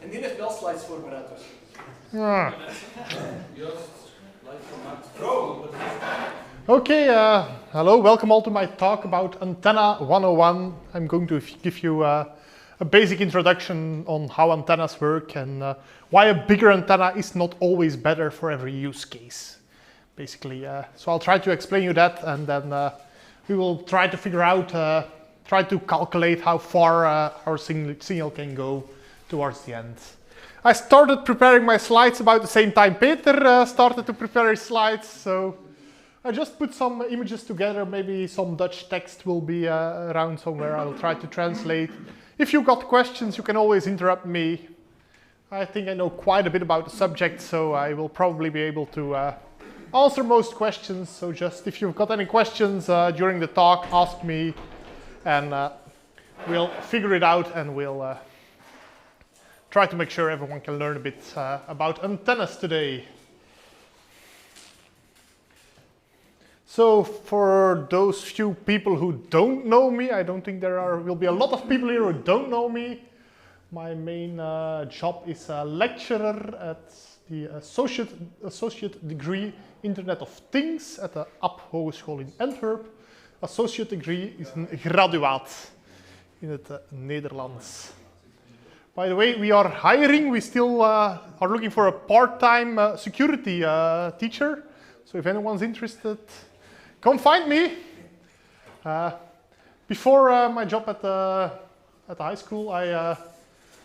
En die heeft wel slides voorbereid dus. Ah. Okay, hello, welcome all to my talk about Antenna 101. I'm going to give you a basic introduction on how antennas work and why a bigger antenna is not always better for every use case. Basically, so I'll try to explain you that, and then we will try to figure out, try to calculate how far our signal can go towards the end. I started preparing my slides about the same time Peter started to prepare his slides, so I just put some images together. Maybe some Dutch text will be around somewhere. I'll try to translate. If you've got questions, you can always interrupt me. I think I know quite a bit about the subject, so I will probably be able to answer most questions. So just if you've got any questions during the talk, ask me, and we'll figure it out, and we'll try to make sure everyone can learn a bit about antennas today. So for those few people who don't know me, I don't think there will be a lot of people here who don't know me. My main job is a lecturer at the associate degree Internet of Things at de App Hogeschool in Antwerp. Associate degree is een graduaat in het Nederlands. By the way, we are hiring. We still are looking for a part-time security teacher. So if anyone's interested, come find me. Before my job at the high school, I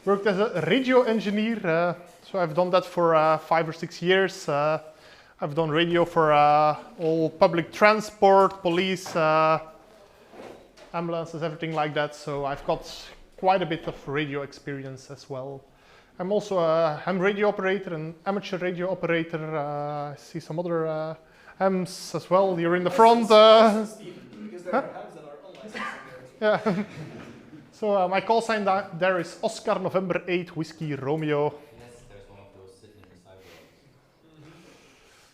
worked as a radio engineer. So I've done that for 5 or 6 years. I've done radio for all public transport, police, ambulances, everything like that. So I've got quite a bit of radio experience as well. I'm also a ham radio operator, an amateur radio operator. I see some other hams as well. You're in the front. Because there are hams that are unlicensed. Yeah. So my call sign there is Oscar November 8 Whiskey Romeo. Yes, there's one of those sitting in the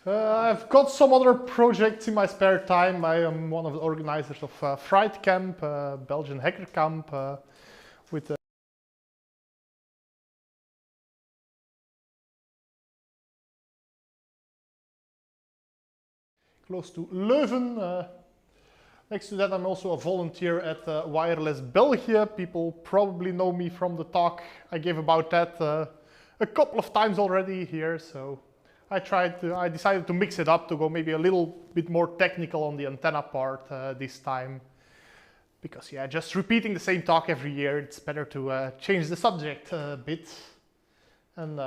sidewalk. I've got some other projects in my spare time. I am one of the organizers of Fright Camp, Belgian Hacker Camp, with close to Leuven. Next to that, I'm also a volunteer at Wireless België. People probably know me from the talk I gave about that a couple of times already here. So I decided to mix it up to go maybe a little bit more technical on the antenna part this time. Because yeah, just repeating the same talk every year, it's better to change the subject a bit. And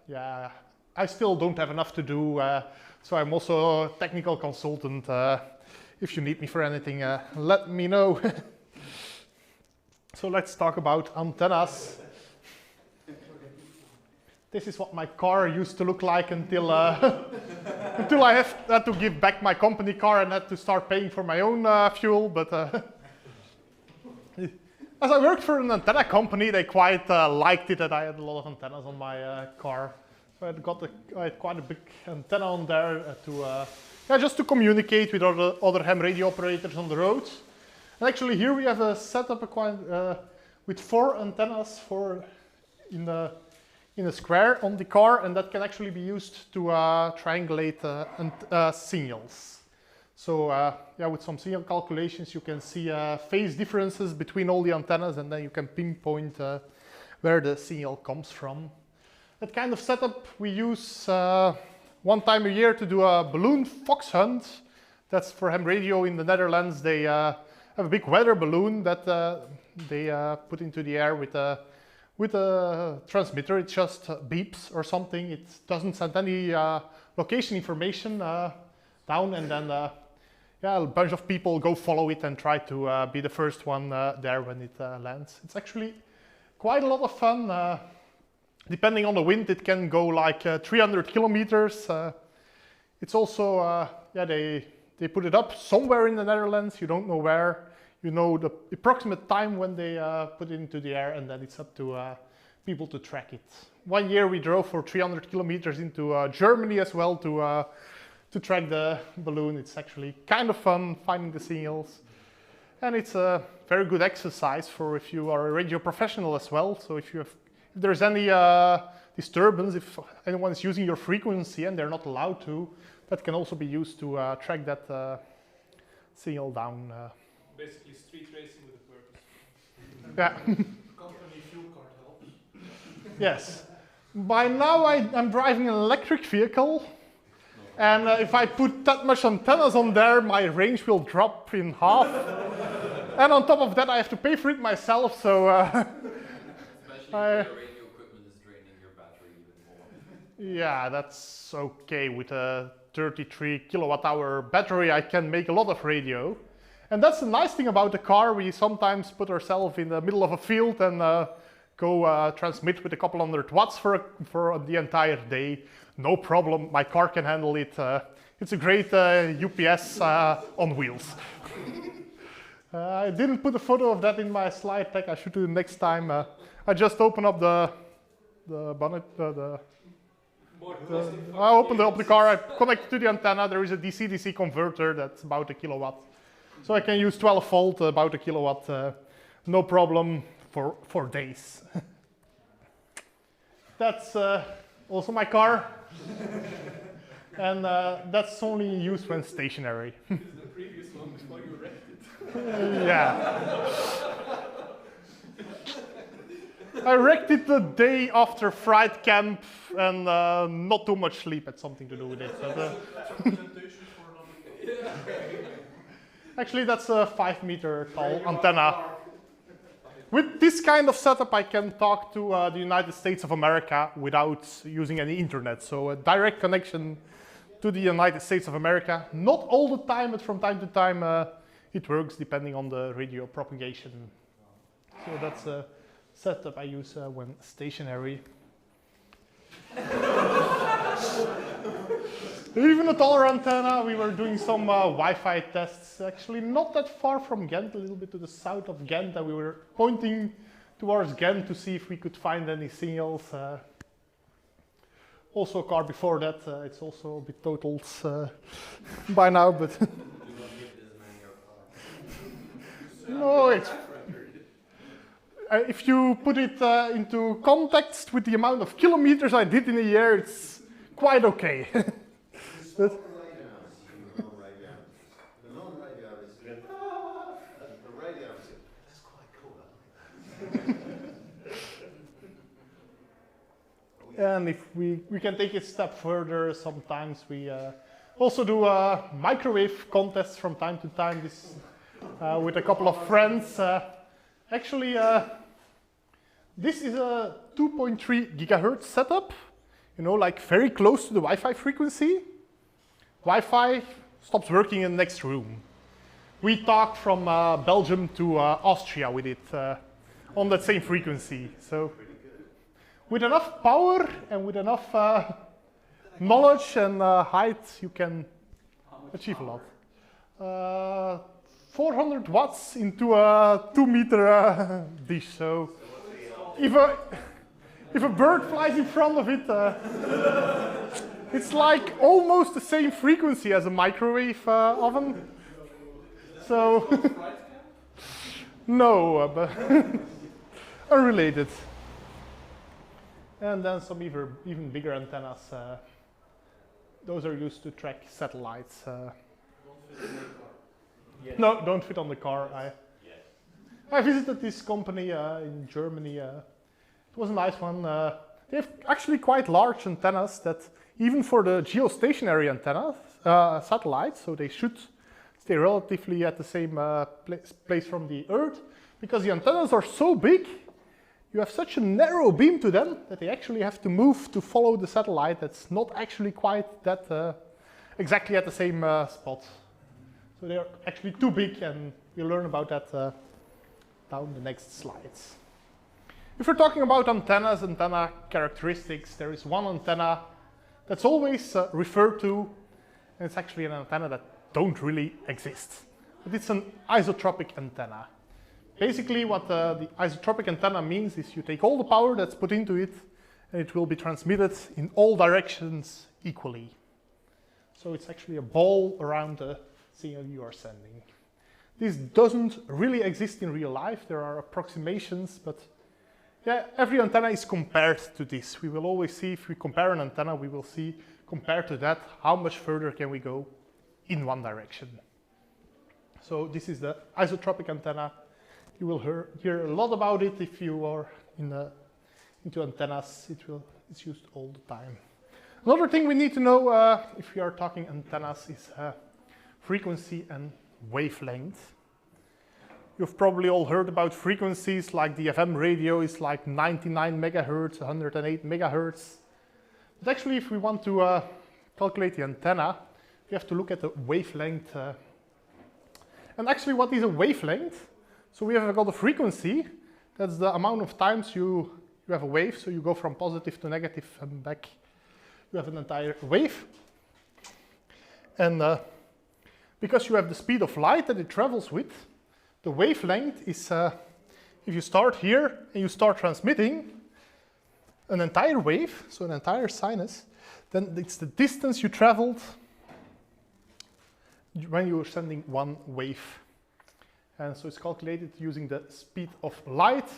yeah, I still don't have enough to do, so I'm also a technical consultant. If you need me for anything, let me know. So let's talk about antennas. This is what my car used to look like until until I had to give back my company car and had to start paying for my own fuel. But as I worked for an antenna company, they quite liked it that I had a lot of antennas on my car. So I had quite a big antenna on there just to communicate with other ham radio operators on the road. And actually here we have a setup with 4 antennas in a square on the car, and that can actually be used to triangulate signals. So yeah, with some signal calculations you can see phase differences between all the antennas, and then you can pinpoint where the signal comes from. That kind of setup we use one time a year to do a balloon fox hunt. That's for ham radio in the Netherlands. They have a big weather balloon that they put into the air with a transmitter. It just beeps or something. It doesn't send any location information down, and then yeah, a bunch of people go follow it and try to be the first one there when it lands. It's actually quite a lot of fun. Depending on the wind, it can go like 300 kilometers. It's also, yeah, they put it up somewhere in the Netherlands. You don't know where. You know the approximate time when they put it into the air, and then it's up to people to track it. One year we drove for 300 kilometers into Germany as well to track the balloon. It's actually kind of fun finding the signals. And it's a very good exercise for if you are a radio professional as well. So if you if there's any disturbance, if anyone is using your frequency and they're not allowed to, that can also be used to track that signal down. Basically street racing with a purpose. Yeah. Company fuel card helps. Yes. By now I'm driving an electric vehicle, and if I put that much antennas on there, my range will drop in half. And on top of that, I have to pay for it myself, so... Especially if your radio equipment is draining your battery even more. Yeah, that's okay. With a 33 kilowatt hour battery, I can make a lot of radio. And that's the nice thing about the car. We sometimes put ourselves in the middle of a field and go transmit with a couple hundred watts for the entire day. No problem, my car can handle it. It's a great UPS on wheels. I didn't put a photo of that in my slide deck. I should do it next time. I just open up the bonnet, I opened up the car, I connect to the antenna. There is a DC-DC converter that's about a kilowatt. So I can use 12 volt, about a kilowatt, no problem for days. That's also my car. And that's only used when stationary. This is the previous one before you wrecked it. Yeah. I wrecked it the day after fright camp, and not too much sleep had something to do with it. But, actually, that's a 5-meter tall antenna. With this kind of setup, I can talk to the United States of America without using any internet. So a direct connection to the United States of America. Not all the time, but from time to time it works depending on the radio propagation. So that's a setup I use when stationary. Even a taller antenna, we were doing some Wi-Fi tests, actually not that far from Ghent, a little bit to the south of Ghent, and we were pointing towards Ghent to see if we could find any signals. Also a car before that, it's also a bit totaled by now, but... No, it's... if you put it into context with the amount of kilometers I did in a year, it's quite okay. But The non-radar is the radar is that's quite cool. And if we can take it a step further, sometimes we also do microwave contests from time to time. This with a couple of friends. Actually, this is a 2.3 gigahertz setup. You know, like very close to the Wi-Fi frequency. Wi-Fi stops working in the next room. We talk from Belgium to Austria with it on that same frequency. So with enough power and with enough knowledge and height, you can achieve a lot. 400 watts into a 2-meter dish. So if a bird flies in front of it, it's like almost the same frequency as a microwave oven. So, no, but unrelated. And then some even bigger antennas. Those are used to track satellites. No, don't fit on the car. I visited this company in Germany. It was a nice one. They have actually quite large antennas that even for the geostationary antennas, satellites, so they should stay relatively at the same place from the Earth, because the antennas are so big, you have such a narrow beam to them that they actually have to move to follow the satellite that's not actually quite that exactly at the same spot. So they're actually too big, and we'll learn about that down the next slides. If we're talking about antennas, antenna characteristics, there is one antenna that's always referred to, and it's actually an antenna that don't really exist. But it's an isotropic antenna. Basically what the isotropic antenna means is you take all the power that's put into it, and it will be transmitted in all directions equally. So it's actually a ball around the signal you are sending. This doesn't really exist in real life. There are approximations, but yeah, every antenna is compared to this. We will always see, if we compare an antenna, we will see, compared to that, how much further can we go in one direction. So this is the isotropic antenna. You will hear a lot about it if you are into antennas. It's used all the time. Another thing we need to know if we are talking antennas is frequency and wavelength. You've probably all heard about frequencies, like the FM radio is like 99 megahertz, 108 megahertz. But actually, if we want to calculate the antenna, we have to look at the wavelength. And actually, what is a wavelength? So we have got a frequency. That's the amount of times you have a wave. So you go from positive to negative and back. You have an entire wave. And because you have the speed of light that it travels with, the wavelength is, if you start here and you start transmitting an entire wave, so an entire sinus, then it's the distance you traveled when you are sending one wave. And so it's calculated using the speed of light.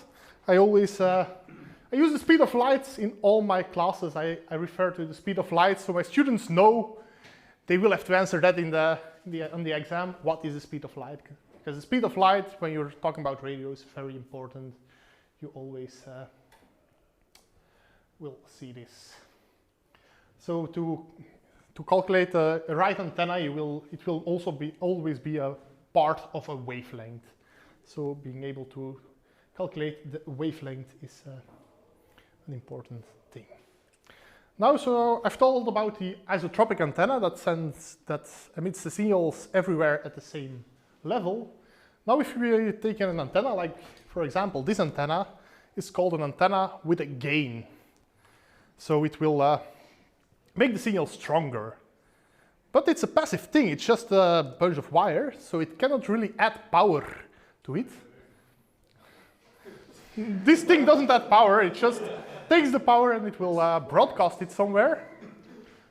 I always I use the speed of light in all my classes. I refer to the speed of light so my students know they will have to answer that on the exam. What is the speed of light? Because the speed of light, when you're talking about radio, is very important. You always will see this. So to calculate a right antenna, it will also always be a part of a wavelength. So being able to calculate the wavelength is an important thing. Now, so I've told about the isotropic antenna that emits the signals everywhere at the same level. Now, if we take an antenna, like for example, this antenna is called an antenna with a gain. So it will make the signal stronger. But it's a passive thing, it's just a bunch of wire, so it cannot really add power to it. This thing doesn't add power, it just takes the power and it will broadcast it somewhere.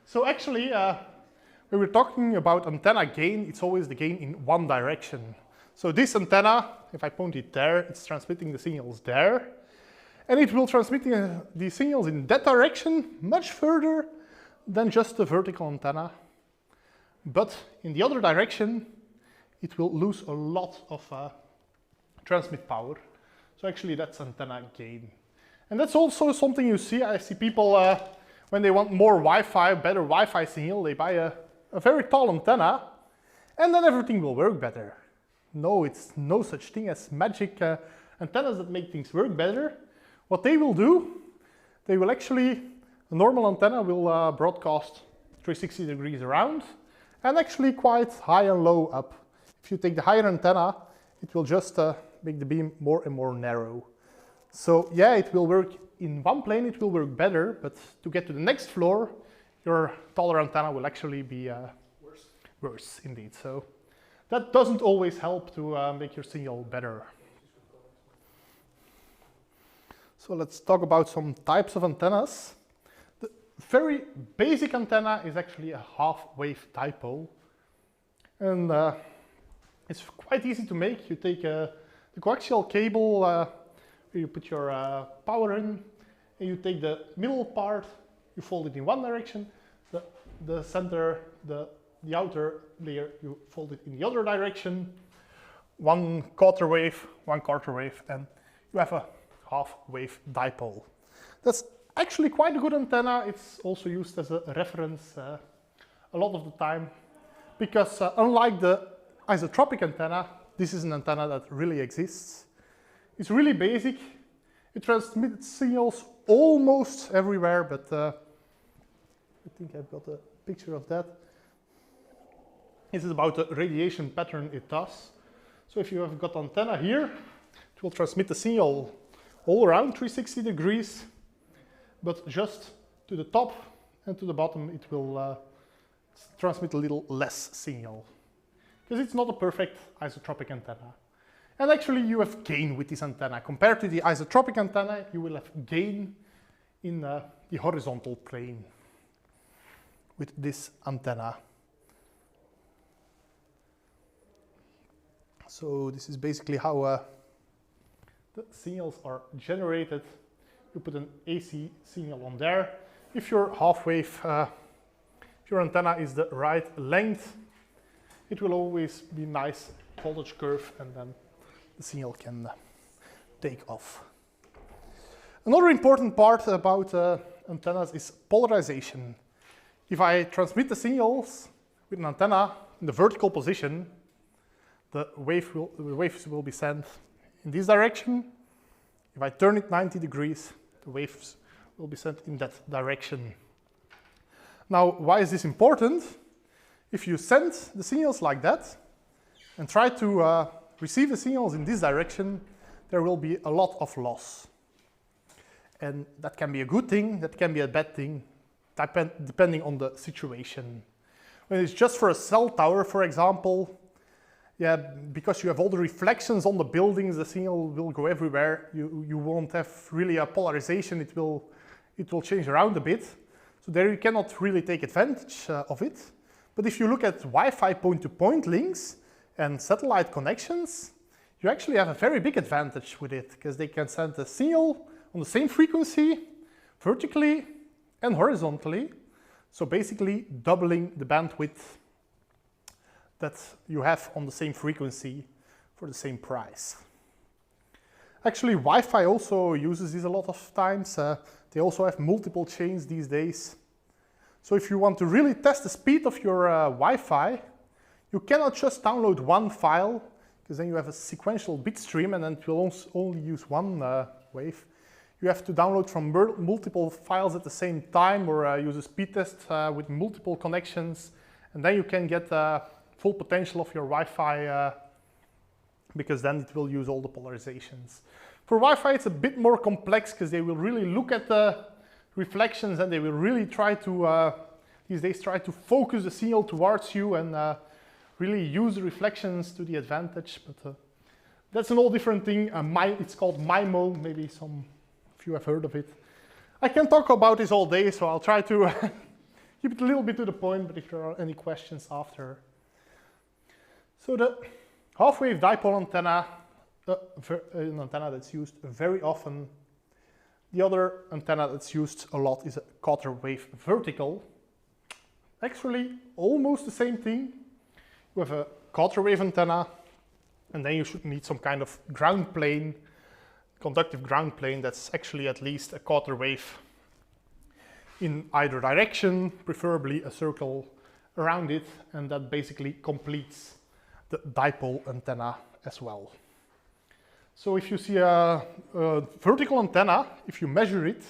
So actually, when we're talking about antenna gain, it's always the gain in one direction. So this antenna, if I point it there, it's transmitting the signals there. And it will transmit the signals in that direction much further than just a vertical antenna. But in the other direction, it will lose a lot of transmit power. So actually that's antenna gain. And that's also something you see. I see people, when they want more Wi-Fi, better Wi-Fi signal, they buy a very tall antenna, and then everything will work better. No, it's no such thing as magic antennas that make things work better. What they will do, they will actually, a normal antenna will broadcast 360 degrees around, and actually quite high and low up. If you take the higher antenna, it will just make the beam more and more narrow. So yeah, it will work in one plane, it will work better, but to get to the next floor, your taller antenna will actually be worse indeed. So that doesn't always help to make your signal better. So let's talk about some types of antennas. The very basic antenna is actually a half-wave dipole. And it's quite easy to make. You take the coaxial cable, where you put your power in, and you take the middle part, you fold it in one direction, the center, the outer layer, you fold it in the other direction, one quarter wave, and you have a half-wave dipole. That's actually quite a good antenna. It's also used as a reference a lot of the time, because unlike the isotropic antenna, this is an antenna that really exists. It's really basic. It transmits signals almost everywhere, but I think I've got a picture of that. This is about the radiation pattern it does. So if you have got antenna here, it will transmit the signal all around 360 degrees, but just to the top and to the bottom it will transmit a little less signal, because it's not a perfect isotropic antenna. And actually you have gain with this antenna. Compared to the isotropic antenna, you will have gain in the horizontal plane with this antenna. So this is basically how the signals are generated you put an AC signal on there. If your half wave, if your antenna is the right length, it will always be nice voltage curve, and then the signal can take off. Another important part about antennas is polarization. If I transmit the signals with an antenna in the vertical position, the waves will be sent in this direction. If I turn it 90 degrees, the waves will be sent in that direction. Now, why is this important? If you send the signals like that and try to receive the signals in this direction, there will be a lot of loss. And that can be a good thing, that can be a bad thing, depending on the situation. When it's just for a cell tower, for example, yeah, because you have all the reflections on the buildings, the signal will go everywhere. You won't have really a polarization. It will change around a bit. So there you cannot really take advantage of it. But if you look at Wi-Fi point-to-point links and satellite connections, you actually have a very big advantage with it, because they can send a signal on the same frequency, vertically and horizontally. So basically doubling the bandwidth that you have on the same frequency for the same price. Actually, Wi-Fi also uses this a lot of times. They also have multiple chains these days. So if you want to really test the speed of your Wi-Fi, you cannot just download one file, because then you have a sequential bit stream and then it will only use one wave. You have to download from multiple files at the same time, or use a speed test with multiple connections, and then you can get full potential of your Wi-Fi, because then it will use all the polarizations. For Wi-Fi, it's a bit more complex, because they will really look at the reflections and they will really try to, these days, try to focus the signal towards you and really use the reflections to the advantage. But that's an all different thing. It's called MIMO, maybe some of you have heard of it. I can talk about this all day, so I'll try to keep it a little bit to the point, but if there are any questions after. So the half-wave dipole antenna, an antenna that's used very often. The other antenna that's used a lot is a quarter wave vertical. Actually, almost the same thing. You have a quarter wave antenna, and then you should need some kind of ground plane, conductive ground plane that's actually at least a quarter wave in either direction, preferably a circle around it, and that basically completes the dipole antenna as well. So if you see a vertical antenna, if you measure it,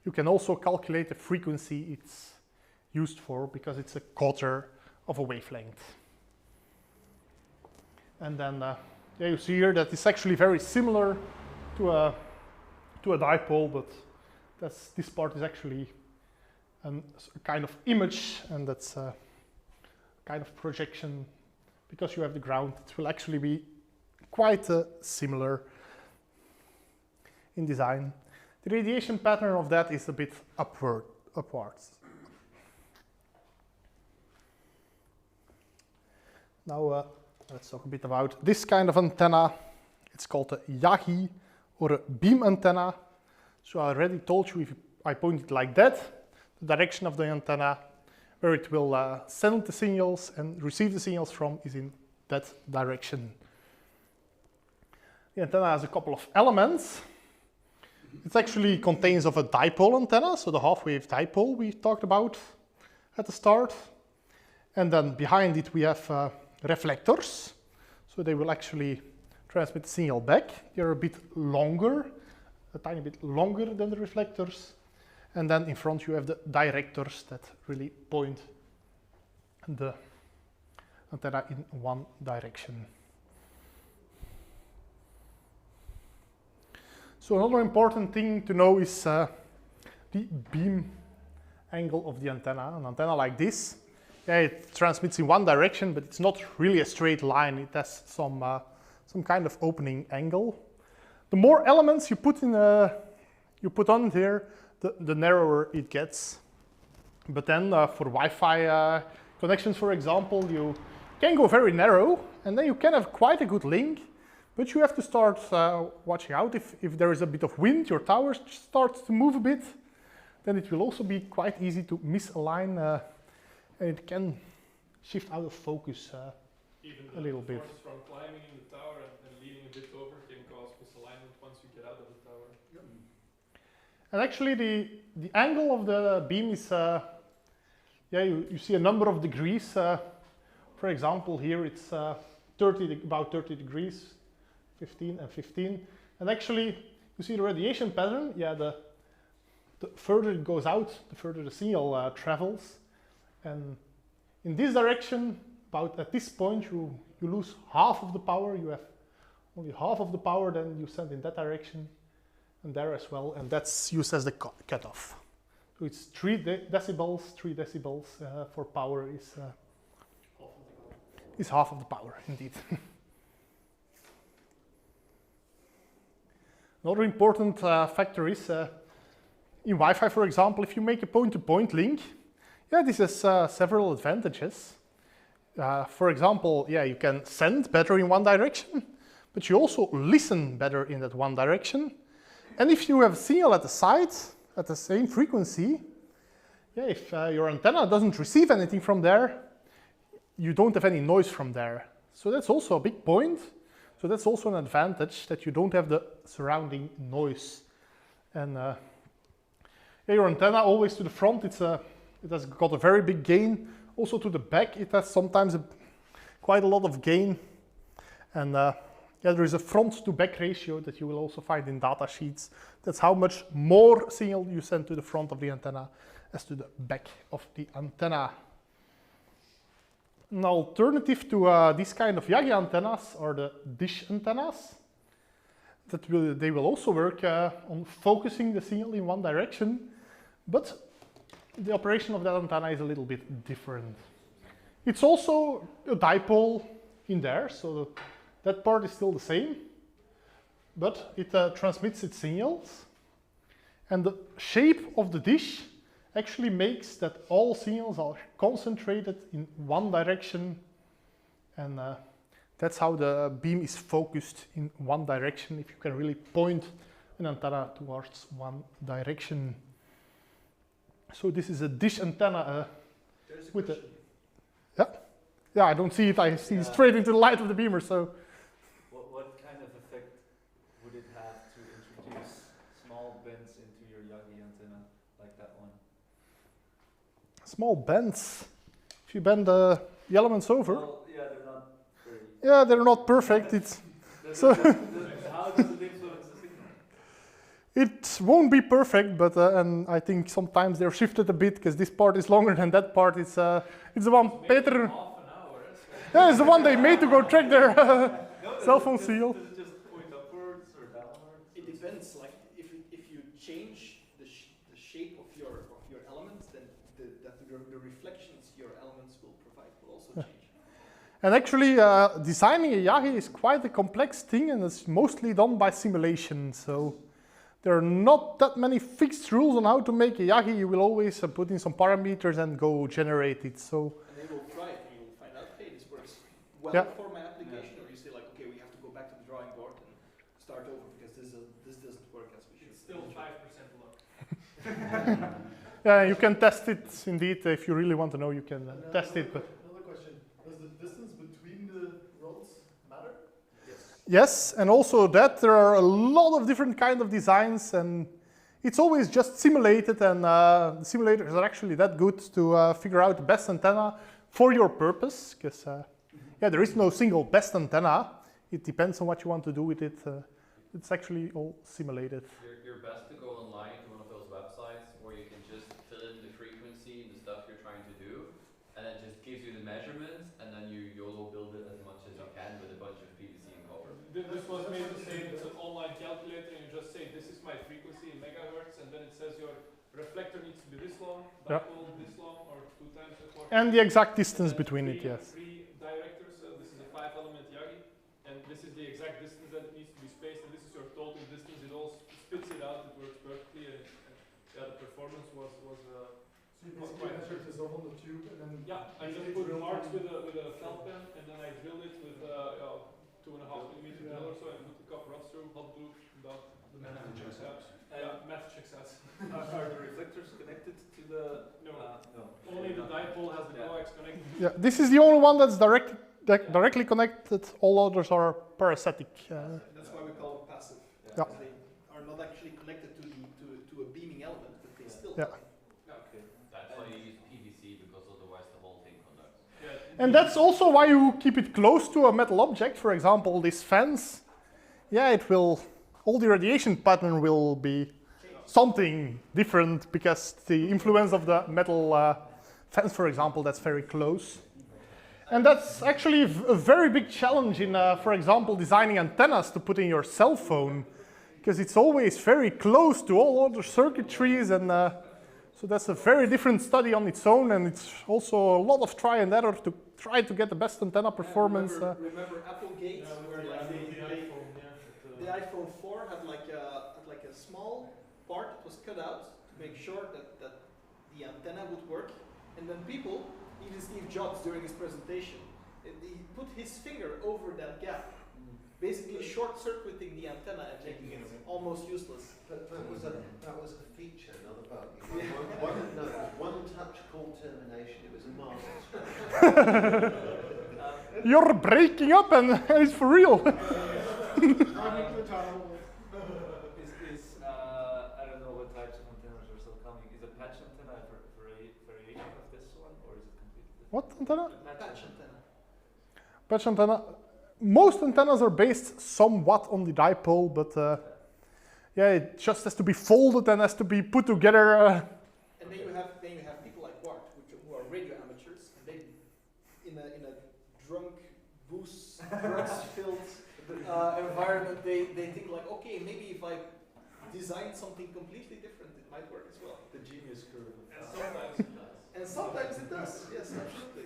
you can also calculate the frequency it's used for, because it's a quarter of a wavelength. And then yeah, you see here that it's actually very similar to a dipole, but this part is actually a kind of image, and that's a kind of projection. Because you have the ground, it will actually be quite similar in design. The radiation pattern of that is a bit upwards. Now let's talk a bit about this kind of antenna. It's called a Yagi, or a beam antenna. So I already told you, if I point it like that, the direction of the antenna where it will send the signals and receive the signals from is in that direction. The antenna has a couple of elements. It actually contains of a dipole antenna, so the half-wave dipole we talked about at the start. And then behind it we have reflectors, so they will actually transmit the signal back. They're a bit longer, a tiny bit longer than the reflectors. And then in front you have the directors that really point the antenna in one direction. So another important thing to know is the beam angle of the antenna. An antenna like this, yeah, it transmits in one direction, but it's not really a straight line. It has some kind of opening angle. The more elements you put on here, the narrower it gets. But then for Wi-Fi connections, for example, you can go very narrow, and then you can have quite a good link. But you have to start watching out. If there is a bit of wind, your tower starts to move a bit, then it will also be quite easy to misalign, and it can shift out of focus Even a little bit. force from climbing in the tower and leaning a bit over can cause misalignment once you get out of the tower. Yep. And actually, the angle of the beam is, you see a number of degrees. For example, here it's about 30 degrees, 15 and 15. And actually, you see the radiation pattern. Yeah, the further it goes out, the further the signal travels. And in this direction, about at this point, you lose half of the power. You have only half of the power, then you send in that direction. And there as well, and that's used as the cutoff. So it's 3 decibels. 3 decibels for power is half of the power, indeed. Another important factor is in Wi-Fi, for example, if you make a point-to-point link, this has several advantages. For example, you can send better in one direction, but you also listen better in that one direction. And if you have a signal at the side, at the same frequency, if your antenna doesn't receive anything from there, you don't have any noise from there. So that's also a big point. So that's also an advantage, that you don't have the surrounding noise. And your antenna always to the front, it has got a very big gain. Also to the back, it has sometimes quite a lot of gain. And there is a front to back ratio that you will also find in data sheets. That's how much more signal you send to the front of the antenna as to the back of the antenna. An alternative to this kind of Yagi antennas are the dish antennas. They will also work on focusing the signal in one direction, but the operation of that antenna is a little bit different. It's also a dipole in there, so that part is still the same, but it transmits its signals. And the shape of the dish actually makes that all signals are concentrated in one direction, and that's how the beam is focused in one direction, if you can really point an antenna towards one direction. So this is a dish antenna There's a with question. Yeah, I don't see it, I see straight into the light of the beamer, so. What kind of effect would it have to introduce small bends into your Yagi antenna like that one? Small bends. If you bend the elements over. Well, they're not very. Yeah, they're not perfect. So How does it influence the signal? it won't be perfect, but and I think sometimes they're shifted a bit because this part is longer than that part. It's the one Peter. Half an hour. Yeah, it's the one they made to go track their cell phone signal. Does it just point upwards or downwards? It depends. Like if you change the shape of your elements, then the reflections your elements will provide will also change. And actually, designing a Yagi is quite a complex thing, and it's mostly done by simulation. So there are not that many fixed rules on how to make a Yagi. You will always put in some parameters and go generate it. So. And they will try it, and you will find out, hey, this works well for my application, or you say like, okay, we have to go back to the drawing board and start over because this doesn't work as we should. It's still 5% luck. Yeah, you can test it indeed if you really want to know. You can test it. But Another question: does the distance between the rods matter? yes, and also that there are a lot of different kind of designs, and it's always just simulated. And the simulators are actually that good to figure out the best antenna for your purpose. Because there is no single best antenna. It depends on what you want to do with it. It's actually all simulated. You're best to go online to one of those websites where you can just fill in the frequency and the stuff you're trying to do, and it just gives you the measurements, and then you YOLO build it as much as you can with a bunch of PVC and copper. This was made to say it's an online calculator, and you just say this is my frequency in megahertz, and then it says your reflector needs to be this long, dipole this long, or 2 times a quarter. And the exact distance between it, yes. 3 directors, this is a 5-element Yagi, and this is the exact distance that it needs to be spaced, and this is your total distance. It all spits it out, it works perfectly, and the performance was So you basically measured this off on the tube and then. I just put marks with a felt pen, and then I drilled it with 2 2.5 millimeter drill or so and put the copper rods through, hot glue, dot, the math checks out. Math checks out. Are the reflectors connected to the? No. No. Only the dipole has the coax connected. Yeah, this is the only one that's directly connected. All others are parasitic. That's why we call them passive. Yeah. They are not actually connected to a beaming element, but they still. Yeah. Okay. That's why you use PVC, because otherwise the whole thing conducts. Yeah, And that's also why you keep it close to a metal object. For example, this fence. Yeah, it will. All the radiation pattern will be something different because the influence of the metal fence, for example, that's very close. And that's actually a very big challenge in, for example, designing antennas to put in your cell phone, because it's always very close to all other circuitries, and so that's a very different study on its own, and it's also a lot of try and error to try to get the best antenna performance. Remember Applegate, where like the iPhone 4 had like a small part that was cut out to make sure that the antenna would work, and then people, even Steve Jobs during his presentation, he put his finger over that gap, basically short-circuiting the antenna and making it almost useless. But that was a feature, not a bug. One touch call termination. It was a master stroke. You're breaking up, and it's for real. I don't know what types of antennas are still coming. Is a patch antenna a variation of this one, or is it completely different? What antenna? Patch antenna. Patch antenna. Most antennas are based somewhat on the dipole, but yeah, it just has to be folded and has to be put together. And then you have people like Bart, who are radio amateurs, and they, in a drunk, booze, drugs-filled environment, they think like, okay, maybe if I design something completely different, it might work as well. The genius curve. And sometimes it does. Yes, absolutely.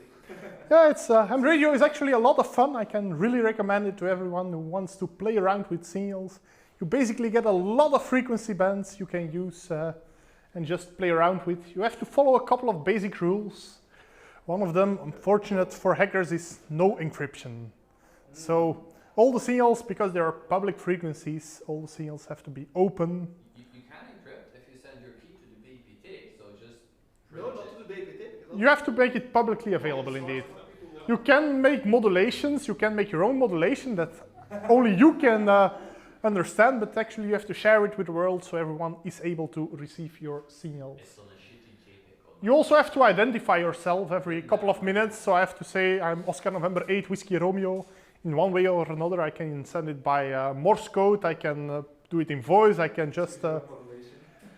Yeah, it's ham radio is actually a lot of fun. I can really recommend it to everyone who wants to play around with signals. You basically get a lot of frequency bands you can use and just play around with. You have to follow a couple of basic rules. One of them, unfortunate for hackers, is no encryption. So all the signals, because they are public frequencies, all the signals have to be open. You can encrypt if you send your key to the BPT, so just No, not to the BPT. You have to make it publicly available indeed. You can make modulations, you can make your own modulation that only you can understand, but actually you have to share it with the world so everyone is able to receive your signals. it's on a shitty JPEG. You also have to identify yourself every couple of minutes, so I have to say I'm Oscar November 8 Whiskey Romeo. In one way or another, I can send it by Morse code, I can do it in voice, I can just...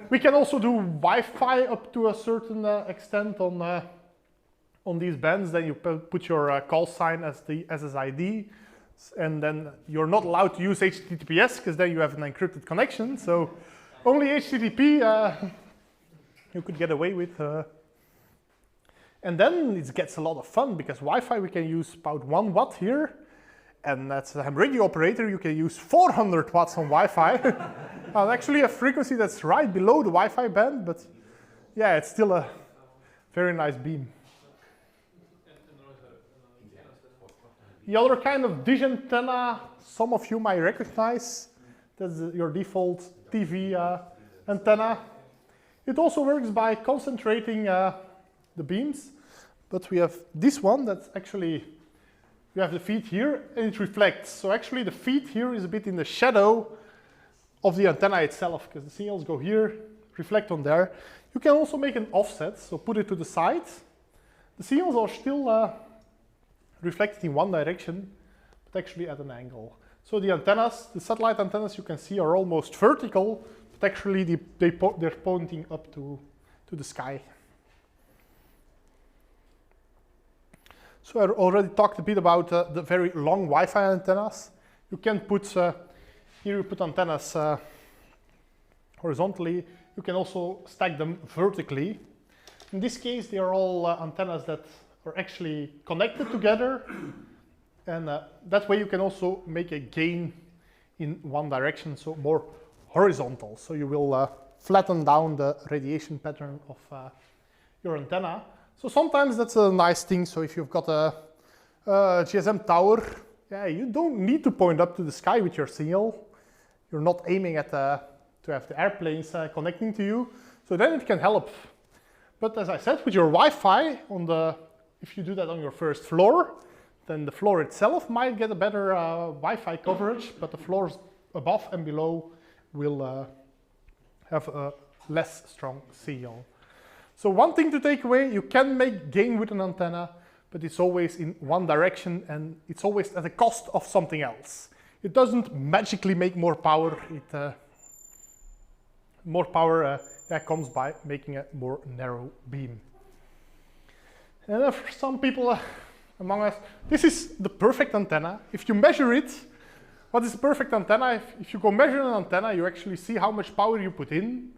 we can also do Wi-Fi up to a certain extent on these bands. Then you put your call sign as the SSID, and then you're not allowed to use HTTPS because then you have an encrypted connection. So only HTTP you could get away with. And then it gets a lot of fun because Wi-Fi we can use about 1 watt here, and that's a ham radio operator. You can use 400 watts on Wi-Fi. Actually a frequency that's right below the Wi-Fi band, but yeah, it's still a very nice beam. The other kind of dish antenna, some of you might recognize, that's your default TV antenna. It also works by concentrating the beams, but we have this one that's actually, you have the feed here and it reflects. So actually the feed here is a bit in the shadow of the antenna itself, because the signals go here, reflect on there. You can also make an offset, so put it to the side. The signals are still reflected in one direction, but actually at an angle. So the antennas, the satellite antennas you can see are almost vertical, but actually they're pointing up to the sky. So I already talked a bit about the very long Wi-Fi antennas. You can put, here you put antennas horizontally. You can also stack them vertically. In this case, they are all antennas that are actually connected together. And that way you can also make a gain in one direction, so more horizontal. So you will flatten down the radiation pattern of your antenna. So sometimes that's a nice thing. So if you've got a GSM tower yeah, you don't need to point up to the sky with your signal. You're not aiming at to have the airplanes connecting to you. So then it can help. But as I said, with your Wi-Fi, if you do that on your first floor, then the floor itself might get a better Wi-Fi coverage, but the floors above and below will have a less strong signal. So one thing to take away, you can make gain with an antenna, but it's always in one direction and it's always at the cost of something else. It doesn't magically make more power. More power comes by making a more narrow beam. And for some people among us, this is the perfect antenna. If you measure it, what is a perfect antenna? If you go measure an antenna, you actually see how much power you put in.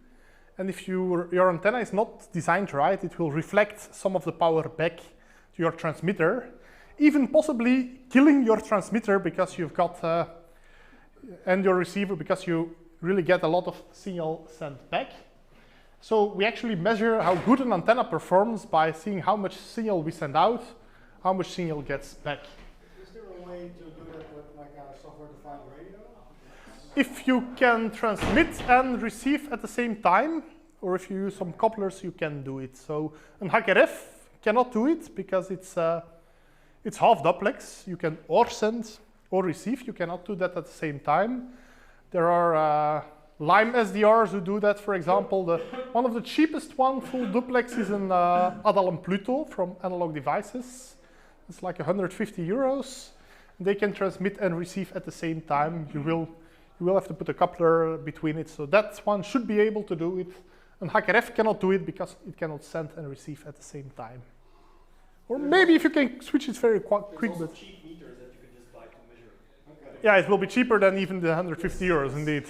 And if your antenna is not designed right, it will reflect some of the power back to your transmitter, even possibly killing your transmitter because you've got, and your receiver because you really get a lot of signal sent back. So we actually measure how good an antenna performs by seeing how much signal we send out, how much signal gets back. Is there a way to do that with like a software-defined radio? If you can transmit and receive at the same time, or if you use some couplers, you can do it. So an HKRF cannot do it because it's half duplex. You can or send or receive. You cannot do that at the same time. There are Lime SDRs who do that, for example. One of the cheapest one, full duplex, is an Adalan Pluto from Analog Devices. It's like 150 euros. They can transmit and receive at the same time. You will have to put a coupler between it. So that one should be able to do it. And HKRF cannot do it because it cannot send and receive at the same time. Or maybe if you can switch it very quick. There's also cheap meters that you can just buy to measure. Okay. Yeah, it will be cheaper than even the 150 euros indeed.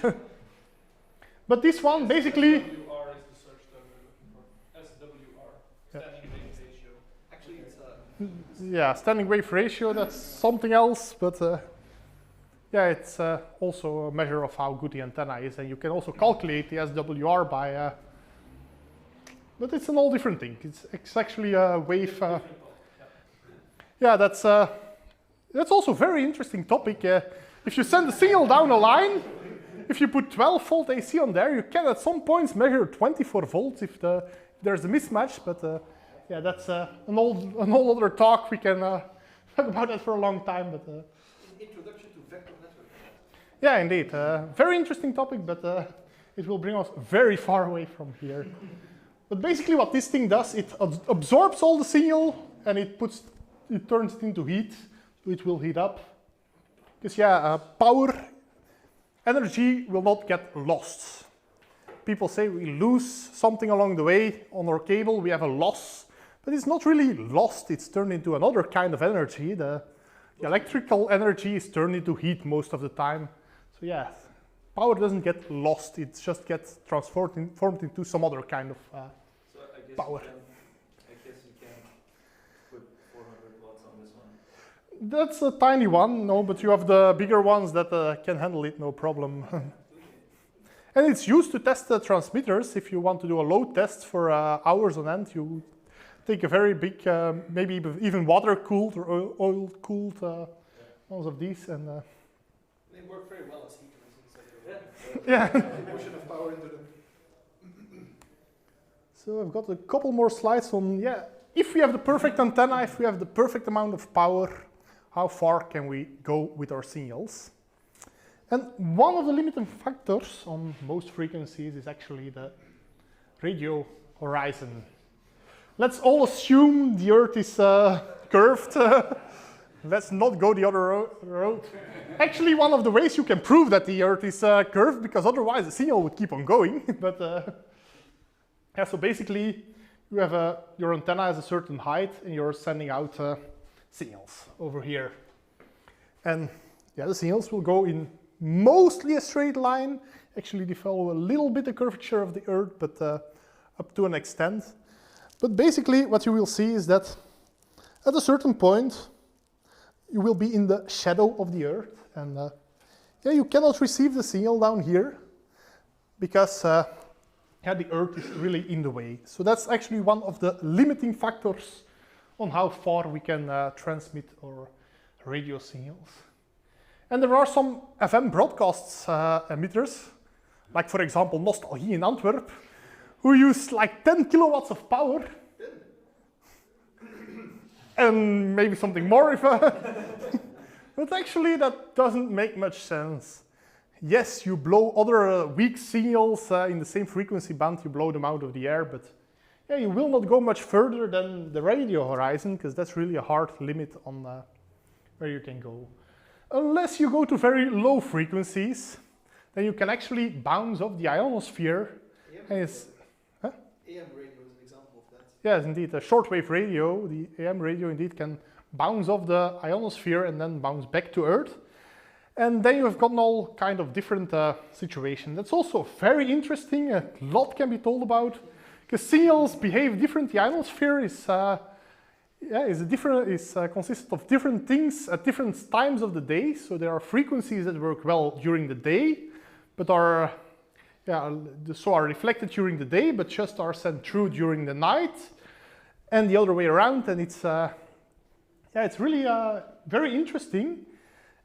But this one basically... SWR is the search term we're looking for. SWR, standing wave ratio. Actually, it's Yeah, standing wave ratio, that's something else, but yeah, it's also a measure of how good the antenna is, and you can also calculate the SWR by, but it's an all different thing. It's actually a wave. Yeah, that's also a very interesting topic. If you send a signal down a line, if you put 12 volt AC on there, you can at some points measure 24 volts if there's a mismatch, but yeah, that's an whole other talk. We can talk about that for a long time, but introduction to vector network. yeah, indeed, very interesting topic, but it will bring us very far away from here. But basically, what this thing does, it absorbs all the signal and it turns it into heat, so it will heat up. Because yeah, power, energy will not get lost. People say we lose something along the way on our cable, we have a loss. But it's not really lost, it's turned into another kind of energy. The electrical energy is turned into heat most of the time. So yeah, power doesn't get lost, it just gets transformed into some other kind of So I guess power. I guess you can put 400 watts on this one. That's a tiny one, no, but you have the bigger ones that can handle it, no problem. And it's used to test the transmitters. If you want to do a load test for hours on end, you take a very big, maybe even water-cooled or oil-cooled ones of these, and They work very well as heaters. yeah. The motion of power into them. So I've got a couple more slides on, yeah, if we have the perfect antenna, if we have the perfect amount of power, how far can we go with our signals? And one of the limiting factors on most frequencies is actually the radio horizon. Let's all assume the Earth is curved. Let's not go the other road. Actually, one of the ways you can prove that the Earth is curved, because otherwise the signal would keep on going. But yeah, so basically, you have your antenna has a certain height, and you're sending out signals over here. And yeah, the signals will go in mostly a straight line. Actually, they follow a little bit the curvature of the Earth, but up to an extent. But basically, what you will see is that at a certain point, you will be in the shadow of the Earth, and yeah, you cannot receive the signal down here because yeah, the Earth is really in the way. So that's actually one of the limiting factors on how far we can transmit our radio signals. And there are some FM broadcasts emitters, like for example Nostalgie in Antwerp, who use like 10 kilowatts of power. And maybe something more if but actually that doesn't make much sense. Yes, you blow other weak signals in the same frequency band, you blow them out of the air, but yeah, you will not go much further than the radio horizon, because that's really a hard limit on where you can go. Unless you go to very low frequencies, then you can actually bounce off the ionosphere. And it's, AM radio is an example of that. Yes, indeed, a shortwave radio, the AM radio indeed can bounce off the ionosphere and then bounce back to Earth. And then you have gotten all kind of different situations. That's also very interesting, a lot can be told about, because signals behave different. The ionosphere consists of different things at different times of the day. So there are frequencies that work well during the day, but are reflected during the day, but just are sent through during the night, and the other way around. And it's really very interesting.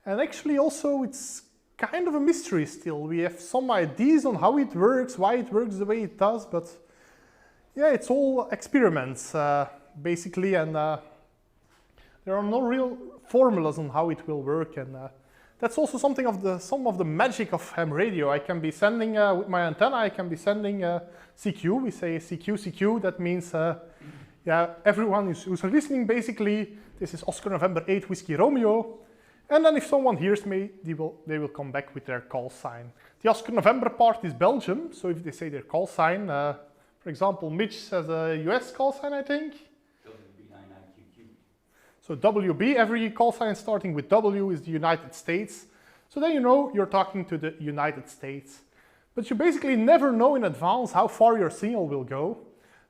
And actually also it's kind of a mystery still. We have some ideas on how it works, why it works the way it does, but yeah, it's all experiments basically, and there are no real formulas on how it will work. And that's also some of the magic of ham radio. I can be sending with my antenna, I can be sending CQ. We say CQ. That means everyone who's listening basically, this is Oscar November 8 Whiskey Romeo. And then if someone hears me, they will come back with their call sign. The Oscar November part is Belgium, so if they say their call sign, for example, Mitch has a US call sign, I think. WB99QQ. So WB, every call sign starting with W is the United States. So then you know you're talking to the United States. But you basically never know in advance how far your signal will go.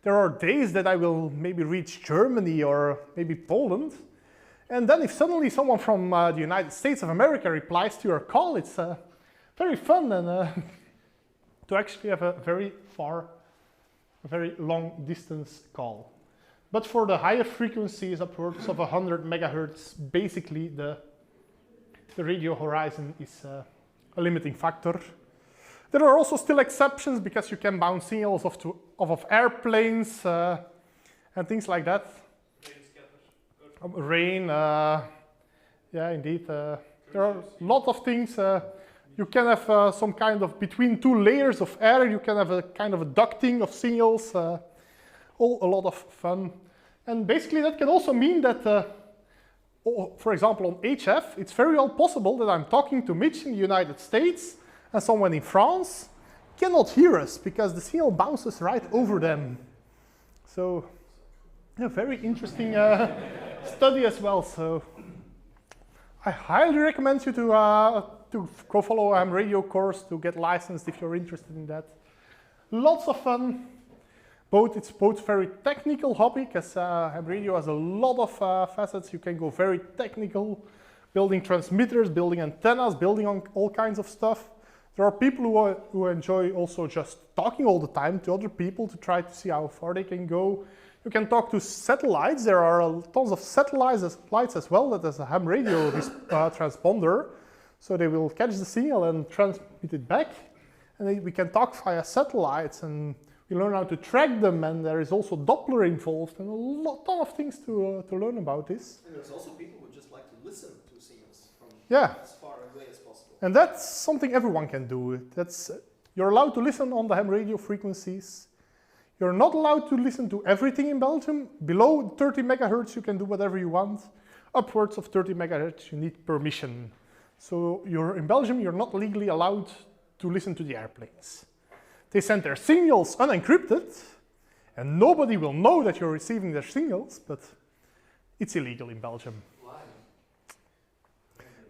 There are days that I will maybe reach Germany or maybe Poland. And then if suddenly someone from the United States of America replies to your call, it's very fun and to actually have a very long distance call. But for the higher frequencies, upwards of 100 megahertz, basically the radio horizon is a limiting factor. There are also still exceptions because you can bounce signals off of airplanes and things like that. Rain, yeah, indeed. There are a lot of things. You can have some kind of, between two layers of air, you can have a kind of a ducting of signals, all a lot of fun. And basically that can also mean that, for example, on HF, it's very well possible that I'm talking to Mitch in the United States and someone in France cannot hear us because the signal bounces right over them. So, yeah, very interesting study as well. So I highly recommend you to go follow a ham radio course to get licensed if you're interested in that. Lots of fun. It's both very technical hobby because ham radio has a lot of facets. You can go very technical, building transmitters, building antennas, building on all kinds of stuff. There are people who enjoy also just talking all the time to other people to try to see how far they can go. You can talk to satellites. There are tons of satellites as well that has a ham radio transponder. So they will catch the signal and transmit it back. And then we can talk via satellites and we learn how to track them. And there is also Doppler involved and a ton of things to learn about this. And there's also people who just like to listen to signals from as far away as possible. And that's something everyone can do. You're allowed to listen on the ham radio frequencies. You're not allowed to listen to everything in Belgium. Below 30 megahertz, you can do whatever you want. Upwards of 30 megahertz, you need permission. So in Belgium, you're not legally allowed to listen to the airplanes. They send their signals unencrypted, and nobody will know that you're receiving their signals, but it's illegal in Belgium. Why?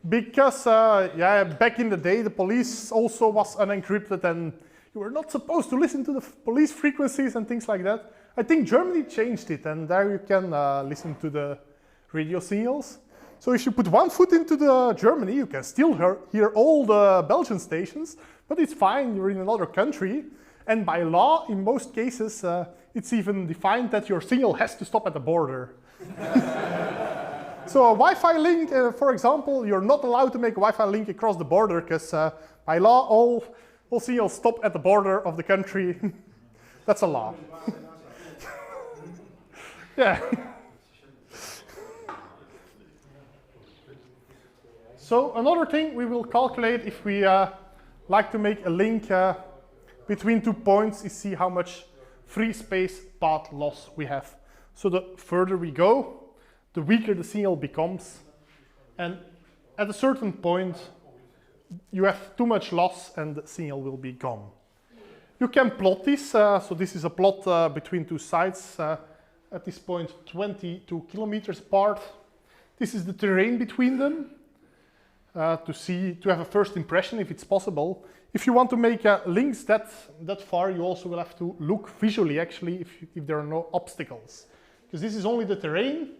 Because, back in the day, the police also was unencrypted, and you were not supposed to listen to the police frequencies and things like that. I think Germany changed it, and there you can listen to the radio signals. So if you put one foot into Germany, you can still hear all the Belgian stations, but it's fine, you're in another country. And by law, in most cases, it's even defined that your signal has to stop at the border. So a Wi-Fi link, for example, you're not allowed to make a Wi-Fi link across the border because by law, all signals stop at the border of the country. That's a law. Yeah. So another thing we will calculate if we like to make a link between 2 points is see how much free space path loss we have. So the further we go, the weaker the signal becomes. And at a certain point, you have too much loss and the signal will be gone. You can plot this. So this is a plot between two sites. At this point, 22 kilometers apart. This is the terrain between them. To have a first impression if it's possible. If you want to make links that far, you also will have to look visually actually if there are no obstacles. Because this is only the terrain,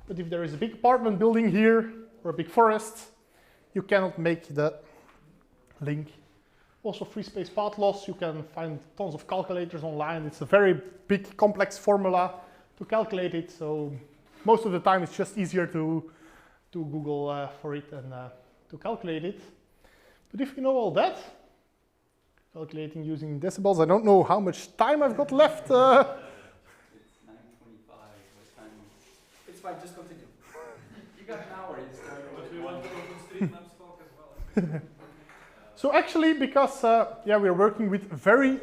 but if there is a big apartment building here or a big forest, you cannot make the link. Also free space path loss, you can find tons of calculators online. It's a very big complex formula to calculate it, so most of the time it's just easier to Google for it and to calculate it. But if you know all that, calculating using decibels, I don't know how much time I've got left. It's 9:25. What time? It's fine, just continue. You got an hour. It's But we want to open street maps talk as well. So actually, because we're working with very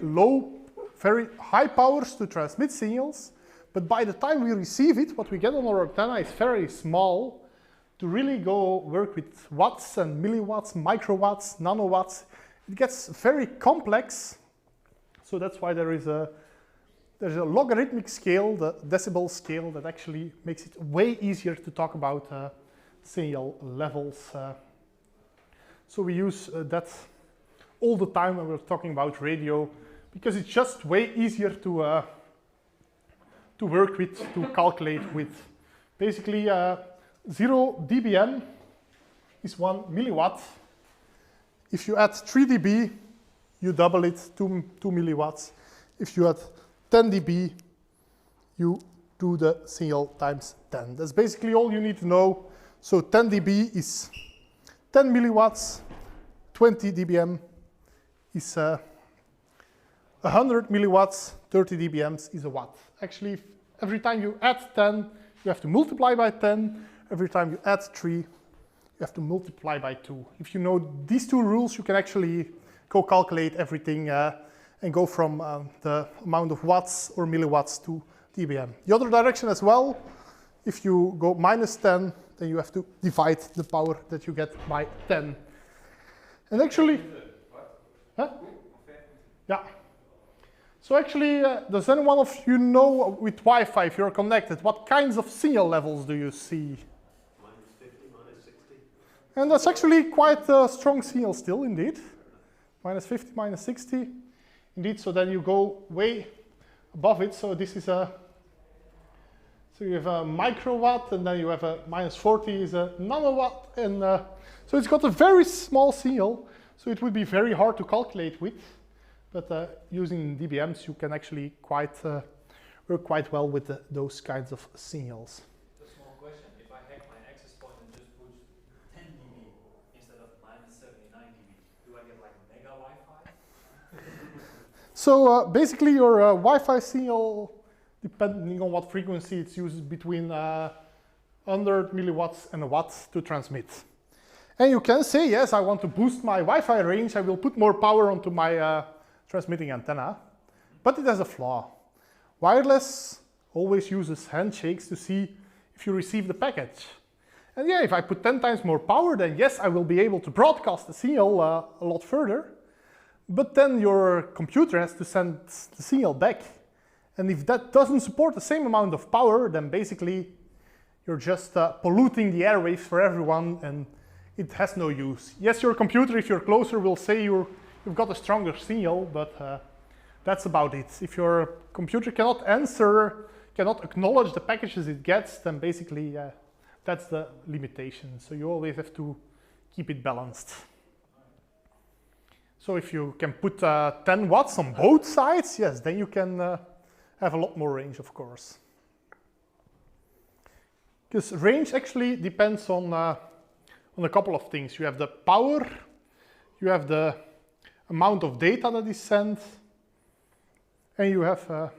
high powers to transmit signals, but by the time we receive it, what we get on our antenna is very small. To really go work with watts and milliwatts, microwatts, nanowatts, it gets very complex. So that's why there's a logarithmic scale, the decibel scale, that actually makes it way easier to talk about signal levels. So we use that all the time when we're talking about radio, because it's just way easier to work with, to calculate with. Basically, 0 dBm is 1 milliwatt. If you add 3 dB, you double it, 2 milliwatts. If you add 10 dB, you do the signal times 10. That's basically all you need to know. So 10 dB is 10 milliwatts, 20 dBm is 100 milliwatts, 30 dBms is a watt. Actually, every time you add 10, you have to multiply by 10. Every time you add 3, you have to multiply by 2. If you know these two rules, you can actually go calculate everything and go from the amount of watts or milliwatts to dBm. The other direction as well, if you go minus 10, then you have to divide the power that you get by 10. And actually, huh? Yeah. So actually, does anyone of you know with Wi-Fi, if you're connected, what kinds of signal levels do you see? Minus 50, minus 60. And that's actually quite a strong signal still, indeed. Minus 50, minus 60. Indeed, so then you go way above it. So this is so you have a microwatt, and then you have a minus 40 is a nanowatt. And so it's got a very small signal, so it would be very hard to calculate with. But using dBms, you can actually work quite well with those kinds of signals. A small question, if I hack my access point and just put 10 dB instead of minus 79 dB, do I get like mega Wi-Fi? So basically your Wi-Fi signal, depending on what frequency it's used, between 100 milliwatts and a watt to transmit. And you can say, yes, I want to boost my Wi-Fi range, I will put more power onto my transmitting antenna, but it has a flaw. Wireless always uses handshakes to see if you receive the package. And yeah, if I put 10 times more power, then yes, I will be able to broadcast the signal a lot further, but then your computer has to send the signal back. And if that doesn't support the same amount of power, then basically you're just polluting the airwaves for everyone, and it has no use. Yes, your computer, if you're closer, will say you've got a stronger signal, but that's about it. If your computer cannot acknowledge the packages it gets, then basically that's the limitation. So you always have to keep it balanced. So if you can put 10 watts on both sides, yes, then you can have a lot more range, of course. Because range actually depends on a couple of things. You have the power, you have the amount of data that is sent, and you have,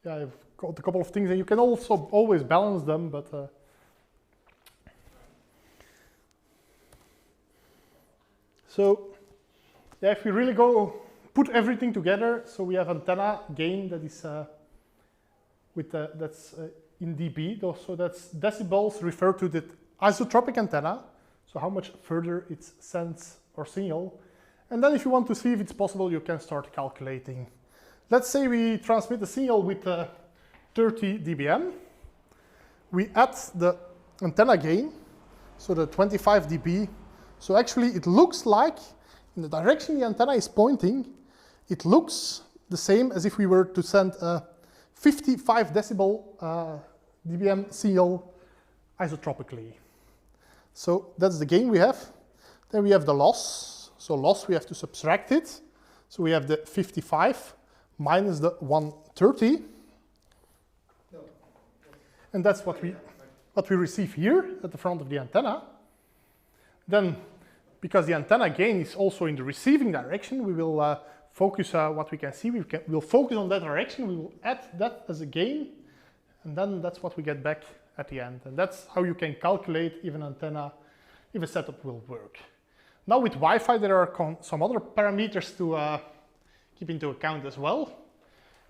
you've got a couple of things, and you can also always balance them, but so yeah, if we really go put everything together, so we have antenna gain that is that's in dB, so that's decibels referred to the isotropic antenna, so how much further it sends our signal. And then if you want to see if it's possible, you can start calculating. Let's say we transmit a signal with 30 dBm. We add the antenna gain, so the 25 dB. So actually it looks like, in the direction the antenna is pointing, it looks the same as if we were to send a 55 decibel dBm signal isotropically. So that's the gain we have. Then we have the loss. So loss, we have to subtract it. So we have the 55 minus the 130. And that's what we receive here at the front of the antenna. Then, because the antenna gain is also in the receiving direction, we will focus what we can see. We'll focus on that direction. We will add that as a gain, and then that's what we get back at the end. And that's how you can calculate if an antenna, if a setup will work. Now with Wi-Fi, there are some other parameters to keep into account as well.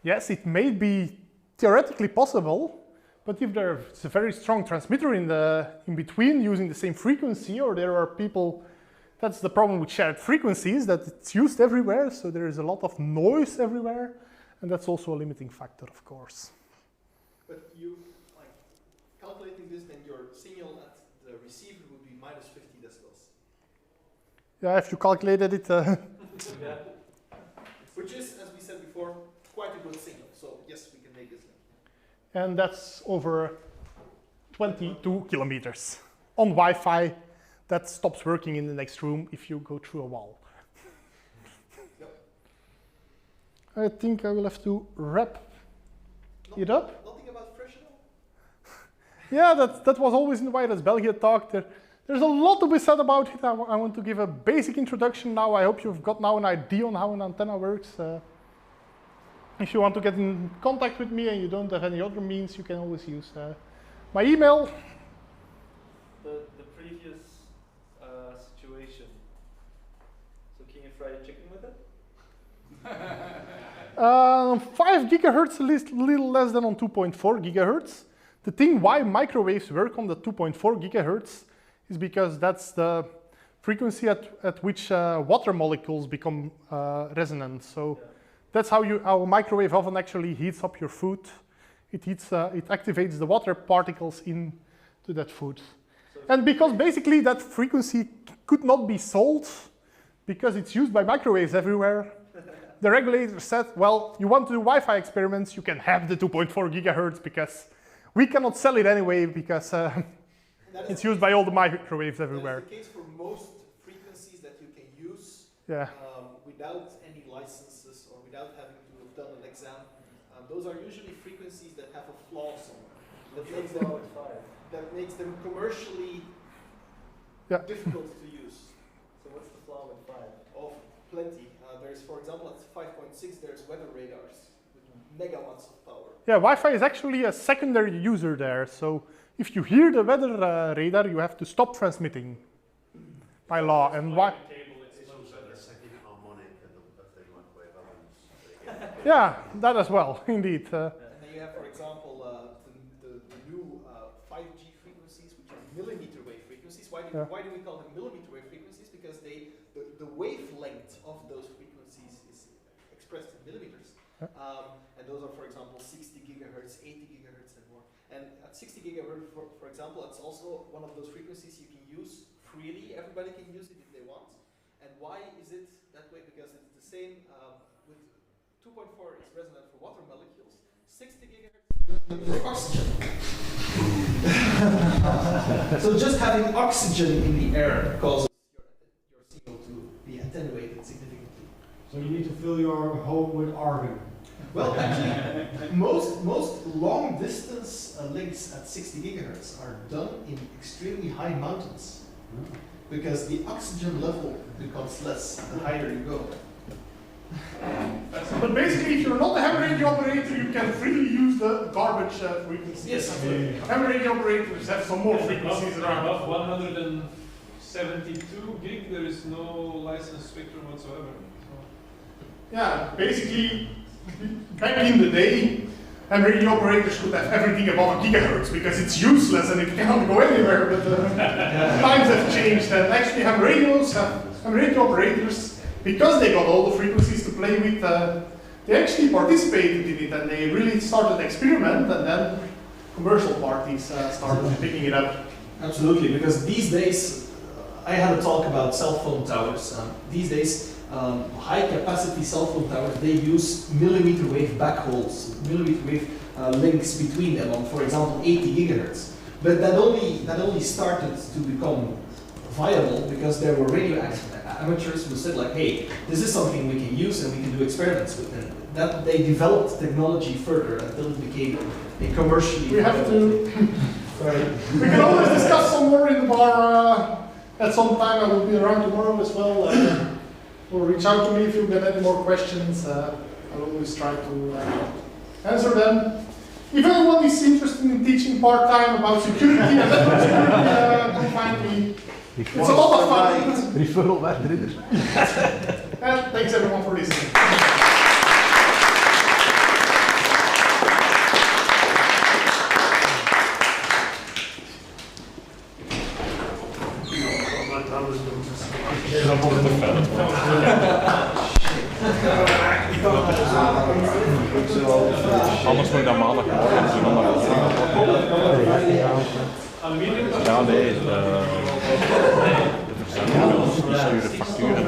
Yes, it may be theoretically possible, but if there's a very strong transmitter in between using the same frequency, or there are people, that's the problem with shared frequencies, that it's used everywhere, so there is a lot of noise everywhere, and that's also a limiting factor, of course. But you, like, calculating this, then your signal at the receiver would be minus 50 decibels. Yeah, if you calculated it. Yeah. Which is, as we said before, quite a good signal, so yes, we can make this link. And that's over 22 kilometers. On Wi-Fi, that stops working in the next room if you go through a wall. Yep. I think I will have to wrap it up. Nothing about frictional? Yeah, that was always in the Wireless Belgium talk. There's a lot to be said about it. I want to give a basic introduction now. I hope you've got now an idea on how an antenna works. If you want to get in contact with me and you don't have any other means, you can always use my email. The previous situation. So can you fry a chicken with it? 5 gigahertz, a little less than on 2.4 gigahertz. The thing why microwaves work on the 2.4 gigahertz is because that's the frequency at which water molecules become resonant. So that's how a microwave oven actually heats up your food. It activates the water particles into that food. And because basically that frequency could not be sold because it's used by microwaves everywhere, the regulator said, well, you want to do Wi-Fi experiments, you can have the 2.4 gigahertz because we cannot sell it anyway because it's used by all the microwaves everywhere. That is the case for most frequencies that you can use without any licenses or without having to have done an exam. Those are usually frequencies that have a flaw somewhere. That makes them commercially difficult to use. So what's the flaw with 5? Oh, plenty. There's, for example, at 5.6, there's weather radars with megawatts of power. Yeah, Wi-Fi is actually a secondary user there. So if you hear the weather radar, you have to stop transmitting by law. And why? It's also the second harmonic of the microwave ovens. Yeah, that as well, indeed. And then you have, for example, the new 5G frequencies, which are millimeter wave frequencies. Why do we call them millimeter wave frequencies? Because the wavelength of those frequencies is expressed in millimeters. And those are, for example, 60 gigahertz, 80 gigahertz, and more. And at 60 gigahertz, for example, it's also one of those frequencies you can use freely. Everybody can use it if they want. And why is it that way? Because it's the same with 2.4 is resonant for water molecules. 60 gigahertz is resonant for oxygen. So just having oxygen in the air causes your signal to be attenuated significantly. So you need to fill your home with argon. Well, actually, most long distance links at 60 gigahertz are done in extremely high mountains because the oxygen level becomes less the higher you go. But basically, if you're not a ham radio operator, you can freely use the garbage frequencies. Yes, Ham radio operators have some more frequencies around. Above 172 gig, there is no licensed spectrum whatsoever. Yeah, basically, back in the day, ham radio operators could have everything above a gigahertz because it's useless and it cannot go anywhere. But times have changed, and actually, ham radio operators, because they got all the frequencies to play with, they actually participated in it and they really started to experiment, and then commercial parties started picking it up. Absolutely, because these days, I had a talk about cell phone towers. These days, high capacity cell phone towers, they use millimeter wave backhauls, millimeter wave links between them on, for example, 80 gigahertz. But that only started to become viable because there were radio amateurs who said like, hey, this is something we can use and we can do experiments with. And that they developed technology further until it became a commercially viable thing. We can always discuss some more in the bar at some time. I will be around tomorrow as well. Or reach out to me if you get any more questions. I'll always try to answer them. If anyone is interested in teaching part-time about security and network security, come find me. It's a lot of fun. Referral werd erin. And thanks everyone for listening. Anders moet ik dan maandag doen. Ja, nee. De verzending wil sturen facturen.